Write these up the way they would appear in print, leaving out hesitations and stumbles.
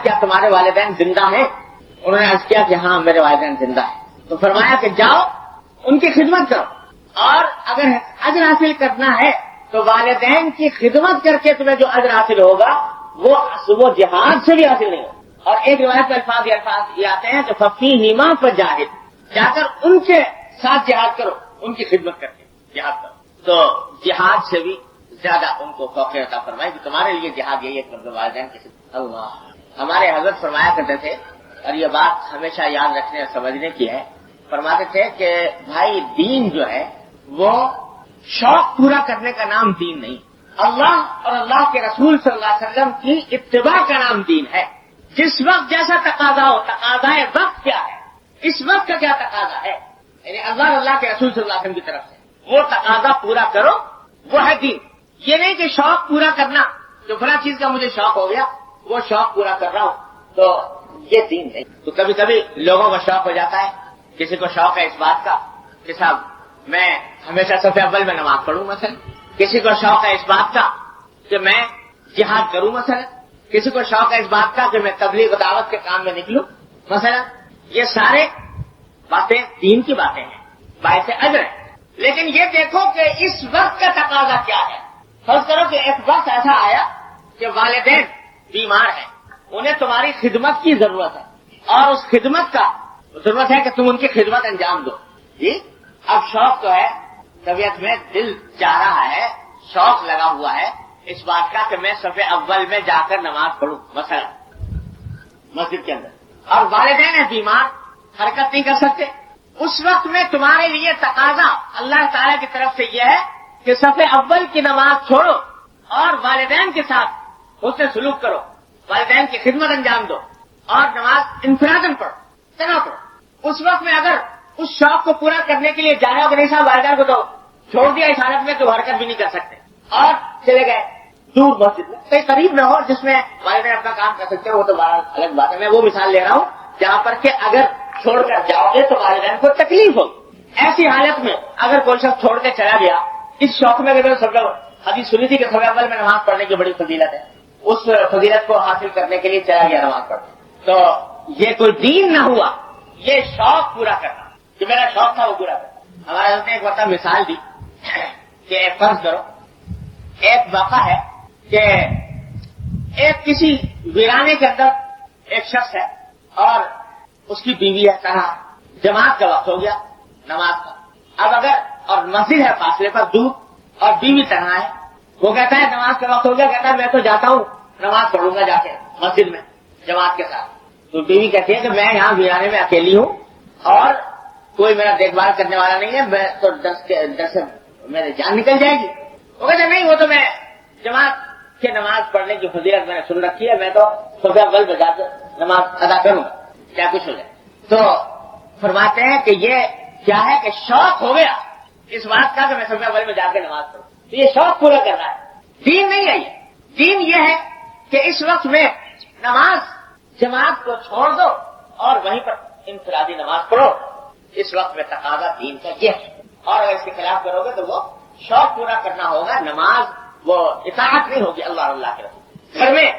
کیا تمہارے والدین زندہ ہیں؟ انہوں نے عرض کیا کہ ہاں میرے والدین زندہ ہیں. تو فرمایا کہ جاؤ ان کی خدمت کرو، اور اگر اجر حاصل کرنا ہے تو والدین کی خدمت کر کے تمہیں جو اجر حاصل ہوگا وہ جہاد سے بھی حاصل نہیں ہوگا. اور ایک روایت میں الفاظ یہ آتے ہیں کہ ففیہما فجاہد، جا کر ان کے ساتھ جہاد کرو، ان کی خدمت کر کے جہاد کرو. تو جہاد سے بھی زیادہ ان کو فوقیت عطا فرمائے کہ تمہارے لیے جہاد یہی ہے کہ والدین کی خدمت. اللہ، ہمارے حضرت فرمایا کرتے تھے، اور یہ بات ہمیشہ یاد رکھنے اور سمجھنے کی ہے، فرماتے تھے کہ بھائی دین جو ہے وہ شوق پورا کرنے کا نام دین نہیں، اللہ اور اللہ کے رسول صلی اللہ علیہ وسلم کی اتباع کا نام دین ہے. جس وقت جیسا تقاضا ہو، تقاضائے وقت کیا ہے، اس وقت کا کیا تقاضا ہے، یعنی اللہ اور اللہ کے رسول صلی اللہ علیہ وسلم کی طرف سے وہ تقاضا پورا کرو، وہ ہے دین. یہ نہیں کہ شوق پورا کرنا، جو فلاں چیز کا مجھے شوق ہو گیا وہ شوق پورا کر رہا ہوں، تو یہ دین نہیں. تو کبھی کبھی لوگوں کا شوق ہو جاتا ہے، کسی کو شوق ہے اس بات کا کہ صاحب میں ہمیشہ صف اول میں نماز پڑھوں مثلا، کسی کو شوق ہے اس بات کا کہ میں جہاد کروں مثلا، کسی کو شوق ہے اس بات کا کہ میں تبلیغ و دعوت کے کام میں نکلوں مثلا. یہ سارے باتیں دین کی باتیں ہیں، باعث اجر ہیں. لیکن یہ دیکھو کہ اس وقت کا تقاضا کیا ہے. فرض کرو کہ ایک وقت ایسا آیا کہ والدین بیمار ہیں، انہیں تمہاری خدمت کی ضرورت ہے، اور اس خدمت کا ضرورت ہے کہ تم ان کی خدمت انجام دو. جی اب شوق تو ہے، طبیعت میں دل چاہ رہا ہے، شوق لگا ہوا ہے اس بات کا کہ میں صف اول میں جا کر نماز پڑھوں مثلا مسجد کے اندر، اور والدین ہیں بیمار، حرکت نہیں کر سکتے. اس وقت میں تمہارے لیے تقاضا اللہ تعالیٰ کی طرف سے یہ ہے کہ صف اول کی نماز چھوڑو اور والدین کے ساتھ حسن سلوک کرو، والدین کی خدمت انجام دو، اور نماز انفرادن پڑھو، تنہا پڑھو. اس وقت میں اگر اس شوق کو پورا کرنے کے لیے جانا ہوگا، نہیں صاحب والدین کو تو چھوڑ دیا اس حالت میں تو حرکت بھی نہیں کر سکتے، اور چلے گئے دور مسجد میں، کہیں قریب نہ ہو جس میں والدین اپنا کام کر سکتے ہیں، وہ تو الگ بات ہے. میں وہ مثال لے رہا ہوں جہاں پر کہ اگر چھوڑ کر جاؤ گے تو والدین کو تکلیف ہوگی. ایسی حالت میں اگر کوئی شخص چھوڑ کے چلا گیا اس شوق میں، اگر سب لوگ حدیث سنی تھی کہ صف اول میں نماز پڑھنے کی بڑی فضیلت ہے، اس فضیلت کو حاصل کرنے کے لیے چلا گیا نماز پڑھنے، تو یہ کوئی دین نہ ہوا، یہ شوق پورا کرنا جو میرا شوق تھا وہ پورا کرنا. ہمارے حضرت نے ایک وقت مثال دی کہ فرض کرو ایک واقعہ ہے کہ ایک کسی ویرانے کے اندر ایک شخص ہے اور اس کی بیوی ہے، کہا جماعت کا وقت ہو گیا نماز کا، اب اگر اور مسجد ہے فاصلے پر دور اور بیوی تنہا ہے، وہ کہتا ہے نماز کا وقت ہو گیا، کہتا ہے میں تو جاتا ہوں نماز پڑھوں گا جا کے مسجد میں جماعت کے ساتھ. تو بیوی کہتی ہے کہ میں یہاں ویرانے میں اکیلی ہوں اور کوئی میرا دیکھ بھال کرنے والا نہیں ہے، میں تو ڈر سے میری جان نکل جائے گی. وہ کہتے نہیں، وہ تو میں جماعت کے نماز پڑھنے کی فضیلت میں نے سن رکھی ہے، میں تو صف اول میں جا کر نماز ادا کروں گا کیا کچھ ہو جائے. تو فرماتے ہیں کہ یہ کیا ہے کہ شوق ہو گیا اس بات کا کہ میں صف اول میں جا کے نماز پڑھوں، تو یہ شوق پورا کرنا ہے. دین نہیں ہے، یہ دین یہ ہے کہ اس وقت میں نماز جماعت کو چھوڑ دو اور وہیں پر انفرادی نماز پڑھو. اس وقت میں تقاضا دین کا یہ ہے، اور اگر اس کے خلاف کرو گے تو وہ شوق پورا کرنا ہوگا، نماز وہ اطاعت نہیں ہوگی اللہ اور اللہ کے رسول. گھر میں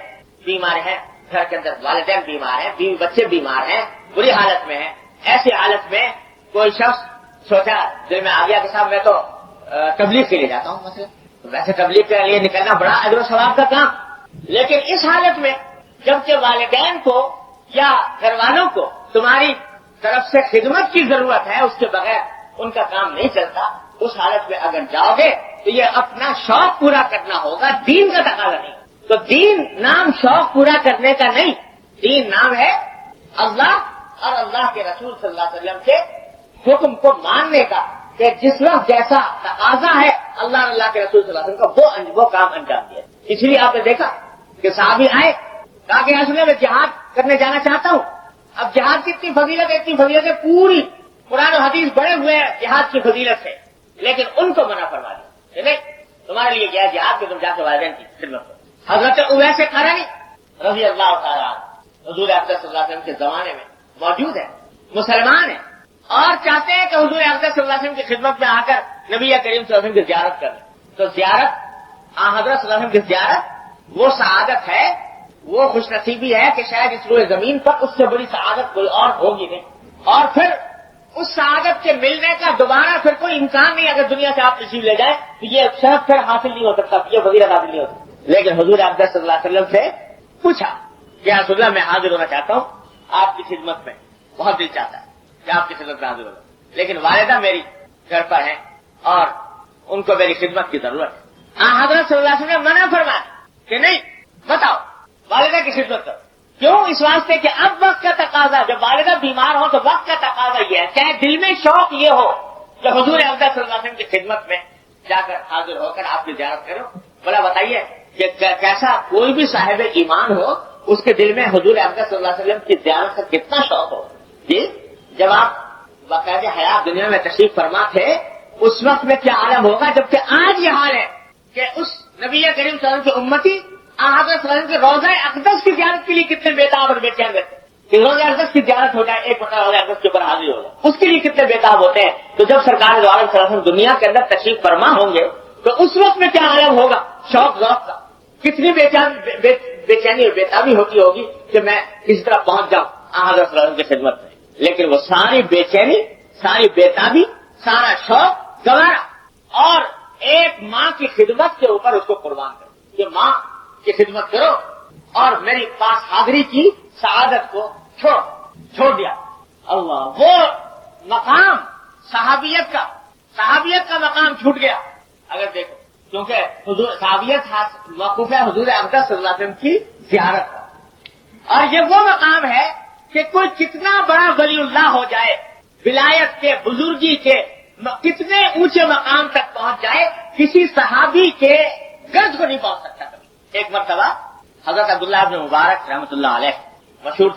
بیمار ہیں، گھر کے اندر والدین بیمار ہیں، بیوی بچے بیمار ہیں، بری حالت میں ہیں، ایسی حالت میں کوئی شخص سوچا دل میں آ گیا کہ صاحب میں تو تبلیغ کے لیے جاتا ہوں مثلا، ویسے تبلیغ کے لیے نکلنا بڑا اجر و ثواب کا کام، لیکن اس حالت میں جبکہ والدین کو یا گھر والوں کو تمہاری طرف سے خدمت کی ضرورت ہے، اس کے بغیر ان کا کام نہیں چلتا، اس حالت میں اگر جاؤ گے تو یہ اپنا شوق پورا کرنا ہوگا، دین کا تقاضا نہیں. تو دین نام شوق پورا کرنے کا نہیں، دین نام ہے اللہ اور اللہ کے رسول صلی اللہ علیہ وسلم کے حکم کو ماننے کا، کہ جس وقت جیسا تقاضا ہے اللہ اور اللہ کے رسول صلی اللہ علیہ وسلم کا وہ کام انجام دیا. اس لیے آپ نے دیکھا کہ صحابی آئے، کہا کہ رسول میں جہاد کرنے جانا چاہتا ہوں. اب جہاد کی اتنی فضیلت ہے، پوری قرآن و حدیث بڑے ہوئے ہیں جہاد کی فضیلت سے، لیکن ان کو منع فرما دیا، نہیں تمہارے لیے کیا جہاد کہ تم جا کے والدین کی خدمت کرو. حضرت اویس قرنی رضی اللہ تعالیٰ حضور اقدس صلی اللہ علیہ وسلم کے زمانے میں موجود ہے، مسلمان ہیں اور چاہتے ہیں کہ حضور اقدس صلی اللہ علیہ وسلم کی خدمت میں آ کر نبی کریم صلی اللہ علیہ وسلم کی زیارت کریں. تو زیارت حضرت صلی اللہ علیہ وسلم کی زیارت وہ سعادت ہے، وہ خوش نصیبی ہے کہ شاید اس روئے زمین پر اس سے بڑی سعادت کوئی اور ہوگی نہیں، اور پھر اس سعادت کے ملنے کا دوبارہ پھر کوئی امکان نہیں. اگر دنیا سے آپ تشریف لے جائیں تو یہ شرف پھر حاصل نہیں ہو سکتا، یہ فضیلت حاصل نہیں ہو سکتی. لیکن حضور اقدس صلی اللہ علیہ وسلم سے پوچھا کہ یا رسول اللہ میں حاضر ہونا چاہتا ہوں آپ کی خدمت میں، بہت دل چاہتا ہے کہ آپ کی خدمت میں حاضر ہو، لیکن والدہ میری گھر پر ہیں اور ان کو میری خدمت کی ضرورت ہے. حضرت صلی اللہ علیہ وسلم نے منع فرمایا کہ نہیں، بتاؤ والدہ کی خدمت کرو. کیوں؟ اس واسطے کہ اب وقت کا تقاضا، جب والدہ بیمار ہو تو وقت کا تقاضا یہ ہے، چاہے دل میں شوق یہ ہو کہ حضور اقدس صلی اللہ علیہ وسلم کی خدمت میں جا کر حاضر ہو کر آپ کی زیارت کرو. بولا بتائیے کہ کیسا کوئی بھی صاحب ایمان ہو اس کے دل میں حضور اقدس صلی اللہ علیہ وسلم کی زیارت کا کتنا شوق ہو. جی جب آپ باقاعدہ حیات دنیا میں تشریف فرما تھے اس وقت میں کیا عالم ہوگا، جبکہ آج یہ حال ہے کہ اس نبی کریم صلی اللہ علیہ وسلم کی امتی حضرت صلی اللہ علیہ وسلم کے روضہ اقدس کی زیارت کے لیے کتنے بیتاب اور بے چین رہتے ہیں کہ روضہ اقدس کی زیارت ہو جائے، ایک مرتبہ روضہ اقدس کے اوپر حاضر ہو جائے، اس کے لیے کتنے بیتاب ہوتے ہیں. تو جب سرکار دو عالم صلی اللہ علیہ وسلم دنیا کے اندر تشریف فرما ہوں گے تو اس وقت میں کیا عالم ہوگا شوق ذوق کا، کتنی بے چینی اور بیتابی ہوتی ہوگی کہ میں کس طرح پہنچ جاؤں حضرت صلی اللہ علیہ وسلم کی خدمت میں. لیکن وہ ساری بے چینی، ساری بیتابی، سارا شوق گوارا اور ایک ماں کی خدمت کے اوپر اس کو قربان کرو کہ ماں کی خدمت کرو اور میری پاس حاضری کی سعادت کو چھوڑ دیا. اللہ، وہ مقام صحابیت کا مقام چھوٹ گیا. اگر دیکھو کیونکہ حضور صحابیت موقوف ہے حضور اقدس صلی اللہ علیہ وسلم کی زیارت کا، اور یہ وہ مقام ہے کہ کوئی کتنا بڑا ولی اللہ ہو جائے، ولایت کے، بزرگی کے کتنے اونچے مقام تک پہنچ جائے، کسی صحابی کے گرد کو نہیں پہنچ سکتا کبھی. ایک مرتبہ حضرت عبداللہ بن مبارک رحمۃ اللہ علیہ مشہور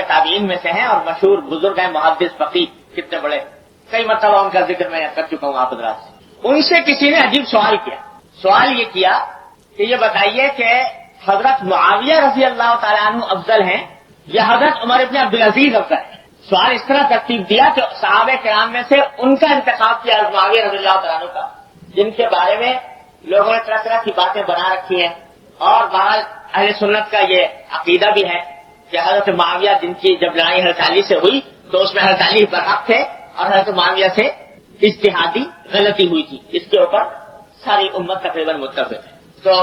تابعین میں سے ہیں اور مشہور بزرگ ہیں، محدث فقیہ، کتنے بڑے، کئی مرتبہ ان کا ذکر میں کر چکا ہوں آپ حضرات سے. ان سے کسی نے عجیب سوال یہ کیا کہ یہ بتائیے کہ حضرت معاویہ رضی اللہ تعالیٰ عنہ افضل ہیں یا حضرت عمر ابن عبدالعزیز افضل ہیں؟ سوال اس طرح ترتیب دیا کہ صحابہ کرام میں سے ان کا انتخاب کیا حضرت معاویہ رضی اللہ تعالیٰ عنہ کا، جن کے بارے میں لوگوں نے طرح طرح کی باتیں بنا رکھی ہیں، اور بہرحال اہل سنت کا یہ عقیدہ بھی ہے کہ حضرت معاویہ جن کی جب لڑائی حضرت علی سے ہوئی تو اس میں حضرت علی برحق تھے اور حضرت معاویہ سے اجتہادی غلطی ہوئی تھی. اس کے اوپر ساری امت تقریباً متفق ہے. تو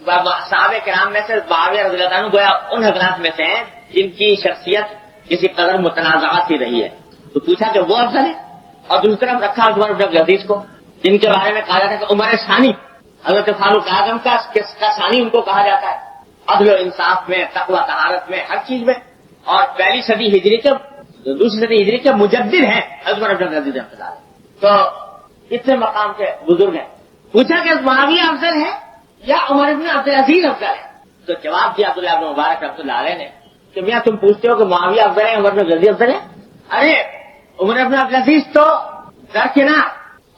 صحابہ کرام میں سے معاویہ رضی اللہ عنہ گویا ان حضرات میں سے ہیں جن کی شخصیت کسی قدر متنازعات ہی رہی ہے. تو پوچھا کہ وہ افضل ہے، اور دوسری طرف رکھا عمر بن عبدالعزیز کو، جن کے بارے میں کہا جاتا ہے کہ عمر ثانی، حضرت فاروق اعظم کا ثانی ان کو کہا جاتا ہے، عدل و انصاف میں، تقوی طہارت میں، ہر چیز میں، اور پہلی صدی ہجری کے، دوسری صدی ہجری کے مجدد ہیں حضرت عمر بن عبدالعزیز رحمۃ اللہ علیہ. تو اتنے مقام کے بزرگ ہیں. پوچھا کہ معاویہ افضل ہے یا عمر بن عبدالعزیز افضل ہے؟ تو جواب دیا عبداللہ بن مبارک رحمۃ اللہ علیہ نے کہ میاں تم پوچھتے ہو کہ معاویہ افضل ہے عمر بن عبدالعزیز افضل ہے؟ ارے عمر بن عبدالعزیز تو درکنار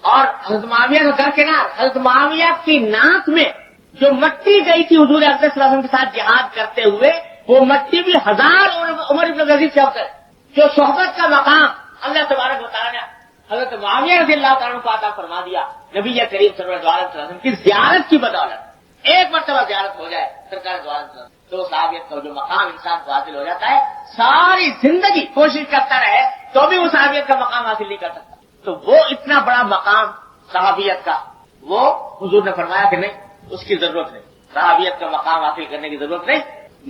اور حضرت معاویہ تو درکنار. حضرت معاویہ کی ناک میں جو مٹی گئی تھی حضور اقدس صلی اللہ علیہ وسلم کے ساتھ جہاد کرتے ہوئے، وہ مٹی بھی ہزار عمر بن عبدالعزیز سے افضل ہے. جو صحبت کا مقام اللہ تبارک و تعالیٰ نے حضرت معاویہ رضی اللہ تعالیٰ کو عطا فرما دیا نبی کریم صلی اللہ علیہ وسلم کی زیارت کی بدولت. ایک مرتبہ زیارت ہو جائے سرکار دو عالم تو صحابیت کا جو مقام انسان کو حاصل ہو جاتا ہے، ساری زندگی کوشش کرتا رہے تو بھی وہ صحابیت کا مقام حاصل نہیں کر سکتا. تو وہ اتنا بڑا مقام صحابیت کا، وہ حضور نے فرمایا کہ نہیں، اس کی ضرورت نہیں، صحابیت کا مقام حاصل کرنے کی ضرورت نہیں،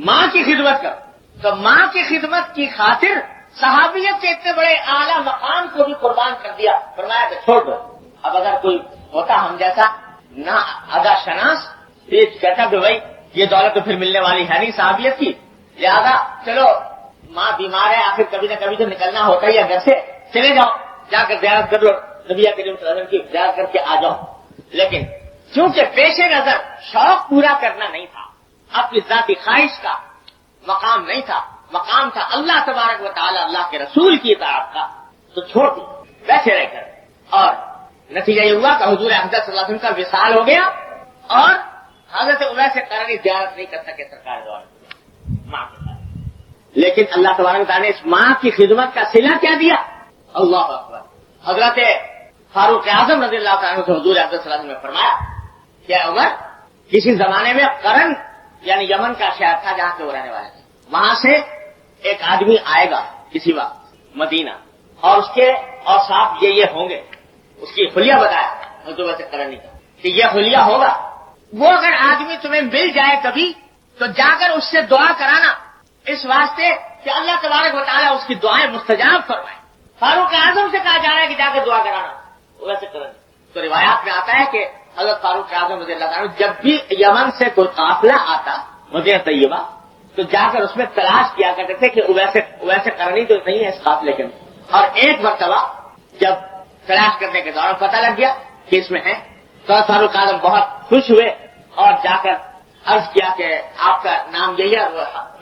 ماں کی خدمت کرو. تو ماں کی خدمت کی خاطر صحابیت کے اتنے بڑے اعلیٰ مقام کو بھی قربان کر دیا. فرمایا کہ چھوڑ دو. اب اگر کوئی ہوتا ہم جیسا نہ ادا شناس، یہ کہتا کہ بھائی یہ دولت تو پھر ملنے والی ہے نہیں صحابیت کی، لہذا چلو ماں بیمار ہے، آخر کبھی نہ کبھی تو نکلنا ہوتا ہی ہے گھر سے، چلے جاؤ جا کر زیارت کر لو، نبی کریم صلی اللہ علیہ وسلم کی زیارت کر کے آ جاؤ. لیکن چونکہ پیش نظر شوق پورا کرنا نہیں تھا، اپنی ذاتی خواہش کا مقام نہیں تھا، مقام تھا اللہ تبارک و تعالی اللہ کے رسول کی اطاعت کا، تو چھوڑ دی ویسے رہ کر. اور نتیجہ یہ ہوا کہ حضور اقدس صلی اللہ علیہ وسلم کا وصال ہو گیا اور حضرت عمر سے قراری زیارت نہیں کر سکے سرکار دو عالم ماں کے ساتھ. لیکن اللہ تبارک و تعالی نے اس ماں کی خدمت کا صلہ کیا دیا؟ اللہ اکبر. حضرت فاروق اعظم رضی اللہ تعالیٰ عنہ سے حضور اقدس صلی اللہ علیہ وسلم نے فرمایا کہ عمر کسی زمانے میں قرن یعنی یمن کا شہر تھا جہاں سے وہ رہنے والے تھے. وہاں سے ایک آدمی آئے گا کسی وقت مدینہ اور اس کے اور صاحب یہ ہوں گے. اس کی حلیہ بتایا حضور ویسے کرنے کا کہ یہ حلیہ ہوگا. وہ اگر آدمی تمہیں مل جائے کبھی تو جا کر اس سے دعا کرانا اس واسطے کہ اللہ تبارک و تعالیٰ اس کی دعائیں مستجاب فرمائے. فاروق اعظم سے کہا جا رہا ہے کہ جا کر دعا کرانا ویسے کرنے. تو روایات میں آتا ہے کہ حضرت فاروق اعظم رضی اللہ عنہ جب بھی یمن سے کوئی قافلہ آتا مدینہ طیبہ تو جا کر اس میں تلاش کیا کرتے تھے کہ ویسے کرنی تو نہیں ہے اس قافلے کے. اور ایک مرتبہ جب تلاش کرنے کے دوران پتہ لگ گیا کہ اس میں ہے تو فاروق اعظم بہت خوش ہوئے اور جا کر عرض کیا کہ آپ کا نام یہی ہے.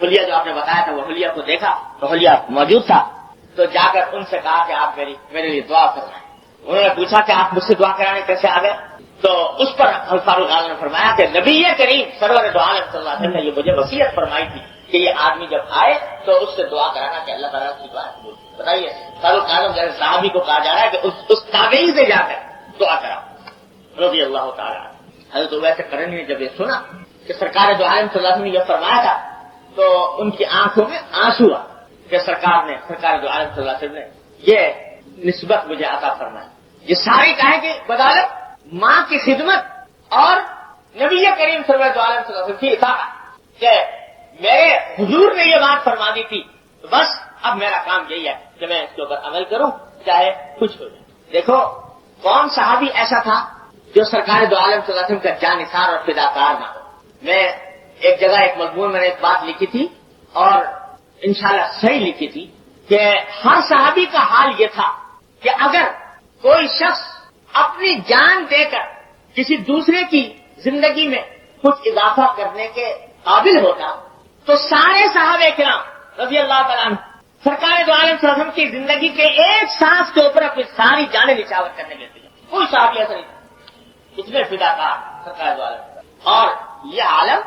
حلیہ جو آپ نے بتایا تھا وہ حلیہ کو دیکھا تو حلیہ موجود تھا. تو جا کر ان سے کہا کہ آپ میرے لیے دعا فرمائیں. انہوں نے پوچھا کہ آپ مجھ سے دعا کرانے کیسے آ گئے. تو اس پر فاروق اعظم نے فرمایا کہ نبی کریم سرور دو عالم صلی اللہ علیہ وسلم نے یہ مجھے وصیت فرمائی تھی کہ یہ آدمی جب آئے تو اس سے دعا کرانا کہ اللہ تعالیٰ کی دعا قبول. بتائیے فاروق اعظم جیسے صحابی کو کہا جا رہا ہے کہ اس تابعی سے جا کر دعا کرا رضی اللہ تعالیٰ. حضرت ویسے کرنی نے جب یہ سنا کہ سرکار دو عالم صلی اللہ علیہ وسلم نے یہ فرمایا تھا تو ان کی آنکھوں میں آنسو آ کہ سرکار دو عالم صلی اللہ علیہ وسلم نے یہ نسبت مجھے عطا فرمائی. یہ ساری کہیں کہ بدولت ماں کی خدمت اور نبی کریم صلی اللہ علیہ وسلم کی اطاعت کہ میرے حضور نے یہ بات فرما دی تھی تو بس اب میرا کام یہی ہے کہ میں اس کے اوپر عمل کروں چاہے کچھ ہو جائے. دیکھو کون صحابی ایسا تھا جو سرکار دو عالم صلی اللہ علیہ وسلم کا جانثار اور فداکار نہ ہو. میں ایک جگہ ایک مضمون میں نے ایک بات لکھی تھی اور انشاءاللہ صحیح لکھی تھی کہ ہر صحابی کا حال یہ تھا کہ اگر کوئی شخص اپنی جان دے کر کسی دوسرے کی زندگی میں کچھ اضافہ کرنے کے قابل ہوتا تو سارے صحابہ کرام رضی اللہ تعالیٰ عنہ سرکار دو عالم صلی اللہ علیہ وسلم کی زندگی کے ایک سانس کے اوپر اپنی ساری جانیں نچاور کرنے لیتے ہیں. کوئی صحابی ایسا نہیں تھا اتنے فداکار سرکار دو عالم. اور یہ عالم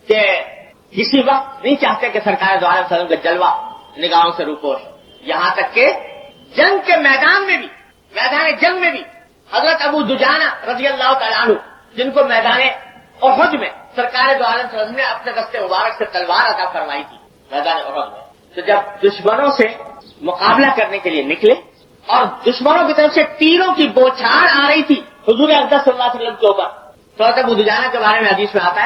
کہ کسی وقت نہیں چاہتے کہ سرکار دو عالم صلی اللہ علیہ وسلم کا جلوہ نگاہوں سے روپوش ہو. یہاں تک کہ جنگ کے میدان میں بھی میدان جنگ میں بھی حضرت ابو دجانہ رضی اللہ تعالیٰ عنہ جن کو میدان احد میں سرکار دو عالم صلی اللہ علیہ وسلم نے اپنے دست مبارک سے تلوار عطا فرمائی تھی میدان احد میں. تو جب دشمنوں سے مقابلہ کرنے کے لیے نکلے اور دشمنوں کی طرف سے تیروں کی بوچھاڑ آ رہی تھی حضور اقدس صلی اللہ علیہ وسلم کے اوپر تو حضرت ابو دجانہ کے بارے میں حدیث میں آتا ہے